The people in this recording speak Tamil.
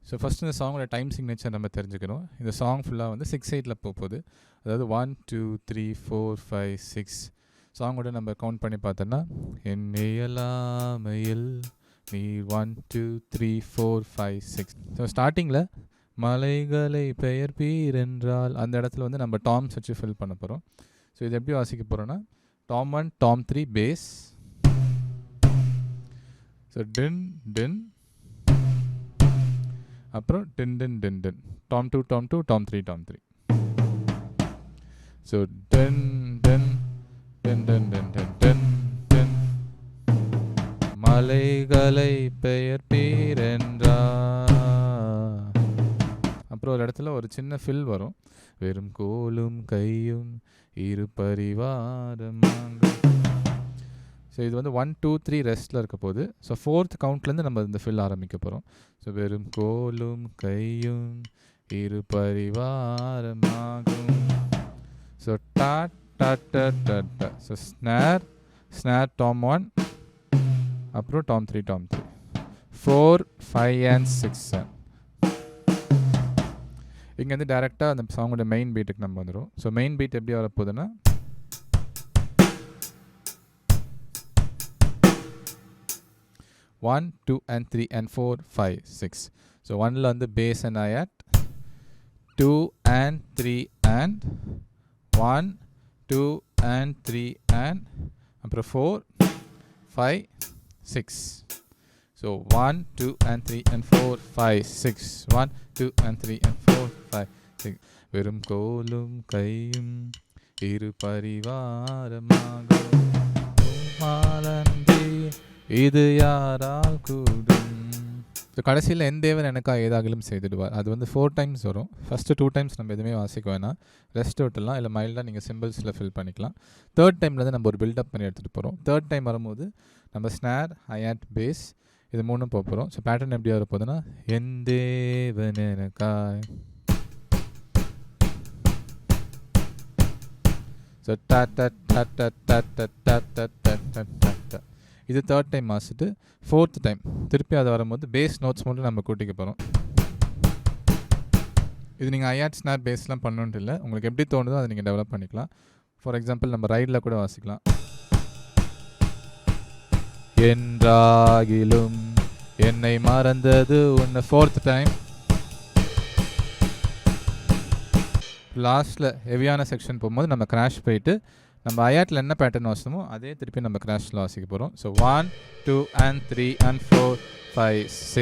ஸோ ஃபஸ்ட்டு இந்த சாங்கோட டைம் சிக்னேச்சர் நம்ம தெரிஞ்சுக்கணும். இந்த சாங் ஃபுல்லாக வந்து 6/8 போகுது. அதாவது 1 2 3 4 5 6 சாங்கோட நம்ம கவுண்ட் பண்ணி பார்த்தோன்னா, என் இயலாமையில் நீ 1 2 3 4 5 6. ஸோ ஸ்டார்டிங்கில் மலைகளை பெயர்ப்பீர் என்றால் அந்த இடத்துல வந்து நம்ம டாம்ஸ் வச்சு ஃபில் பண்ண போகிறோம். ஸோ இது எப்படி வாசிக்க போகிறோன்னா, டாம் 1 டாம் 3 பேஸ், ஸோ டின் டின், அப்புறம் டின் டின் டின் டின், டாம் 2 டாம் 2 டாம் 3 டாம் 3. ஸோ டின் டின் டின் டின் டின் டின் டின் டின், மலைகளை பெயர்ப்பீர் என்றால். அப்புறம் ஒரு இடத்துல ஒரு சின்ன ஃபில் வரும், வெறும் கோலும் கையும் இரு பரிவாரமாக. ஸோ இது வந்து 1 2 3 ரெஸ்ட்டில் இருக்க போது. ஸோ 4th கவுண்ட்லேருந்து நம்ம இந்த ஃபில் ஆரம்பிக்க போகிறோம். ஸோ வெறும் கோலும் கையும் இரு பரிவாரமாகும். ஸோ டா டா டா டா டா. ஸோ ஸ்னார் ஸ்னார் டாம் 1, அப்புறம் டாம் 3 டாம் 3, 4 5 and 6 7. இங்கேருந்து டேரெக்டாக அந்த சாங்கோட மெயின் பீட்டுக்கு நம்ம வந்துடும். ஸோ மெயின் பீட் எப்படி வரப்போகுதுன்னா, 1 2 and 3 and 4 5 6. ஸோ 1ல் வந்து base and Hyatt, 2 and 3 and 1 2 and 3 and அப்புறம் 4 5 6. So 1 2 and 3 and 4 5 6, 1 2 and 3 and 4 5 6. வெறும் கோலும் கையும் இரு பரிவாரமாகும், இது யாரால் கூடும். ஸோ கடைசியில் என் தேவன் எனக்கா ஏதாகிலும் செய்திடுவார். அது வந்து 4 டைம்ஸ் வரும். ஃபஸ்ட்டு 2 டைம்ஸ் நம்ம எதுவுமே வாசிக்க வேணாம், ரெஸ்ட் விட்டுலாம், இல்லை மைல்டாக நீங்கள் சிம்பிள்ஸில் ஃபில் பண்ணிக்கலாம். 3rd டைம்லேருந்து நம்ம ஒரு பில்டப் பண்ணி எடுத்துகிட்டு போகிறோம். 3rd டைம் வரும்போது நம்ம ஸ்னார் ஹையட் பேஸ் இது 3ம் போக போகிறோம். ஸோ பேட்டர்ன் எப்படி வரப்போகுதுன்னா, என் தேவன் எனக்காய். ஸோ டா டா டா டா டா டா டா டா டா டா டா. இது 3rd டைம் வாசிட்டு 4th டைம் திருப்பி அது வரும்போது பேஸ் நோட்ஸ் மட்டும் நம்ம கூட்டிக்க போகிறோம். இது நீங்கள் ஹையட் ஸ்னார் பேஸ்லாம் பண்ணணுன்ட்டு இல்லை, உங்களுக்கு எப்படி தோணுதோ அதை நீங்கள் டெவலப் பண்ணிக்கலாம். ஃபார் எக்ஸாம்பிள் நம்ம ரைடில் கூட வாசிக்கலாம். என்றாகிலும் என்னை மறந்தது உன்னை 4th டைம். லாஸ்ட்டில் ஹெவியான செக்ஷன் போகும்போது நம்ம கிராஷ் போயிட்டு நம்ம ஹையட்டில் என்ன பேட்டர்ன் வாசமோ அதே திருப்பி நம்ம கிராஷில் வாசிக்க போகிறோம். So 1 2 and 3 and 4 5 6.